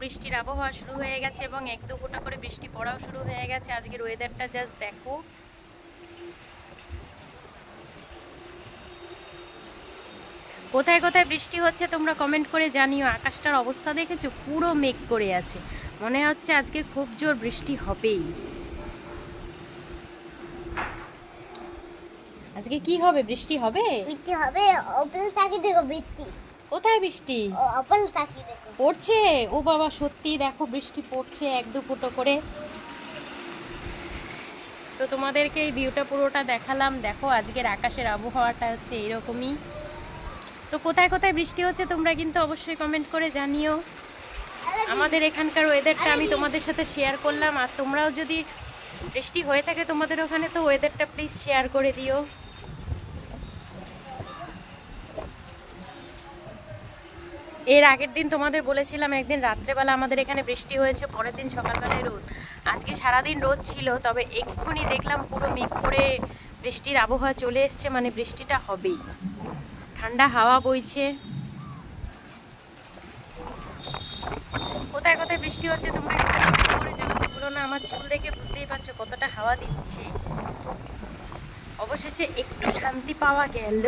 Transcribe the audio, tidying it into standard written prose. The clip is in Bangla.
বৃষ্টির আবহাওয়া শুরু হয়ে গেছে এবং এক দু ফোঁটা করে বৃষ্টি পড়াও শুরু হয়ে গেছে। আজকের ওয়েদারটা জাস্ট দেখো। কোথায় কোথায় বৃষ্টি হচ্ছে তোমরা কমেন্ট করে জানিও। আকাশটার অবস্থা দেখেছো, পুরো মেঘ করে আছে, মনে হচ্ছে আজকে খুব জোর বৃষ্টি হবেই। আজকে কি হবে, বৃষ্টি হবে? বৃষ্টি হবে। অপেল তাকি দেখো বৃষ্টি। কোথায় বৃষ্টি? অপেল তাকি দেখো পড়ছে। ও বাবা, সত্যি দেখো বৃষ্টি পড়ছে এক দু ফুটো করে। তো তোমাদেরকে এই ভিউটা পুরোটা দেখালাম। দেখো আজকের আকাশের আবহাওয়াটা হচ্ছে এরকমই। তো কোথায় কোথায় বৃষ্টি হচ্ছে তোমরা কিন্তু অবশ্যই কমেন্ট করে জানিও। আমাদের এখানকার ওয়েদারটা আমি তোমাদের সাথে শেয়ার করলাম, আর তোমরাও যদি বৃষ্টি হয়ে থাকে তোমাদের ওখানে তো ওয়েদারটা প্লিজ শেয়ার করে দিও। এর আগের দিন তোমাদের বলেছিলাম একদিন রাত্রেবেলা আমাদের এখানে বৃষ্টি হয়েছে, পরের দিন সকালবেলায় রোদ। আজকে সারাদিন রোদ ছিল, তবে এক্ষুনি দেখলাম পুরো মেঘ করে বৃষ্টির আবহাওয়া চলে এসছে, মানে বৃষ্টিটা হবেই। ঠান্ডা হাওয়া বইছে। কোথায় কোথায় বৃষ্টি হচ্ছে তোমরা একটু কমেন্ট করে জানাতে ভুলো না। আমার চুল দেখে বুঝতেই পারছো কতটা হাওয়া দিচ্ছে। অবশেষে একটু শান্তি পাওয়া গেল।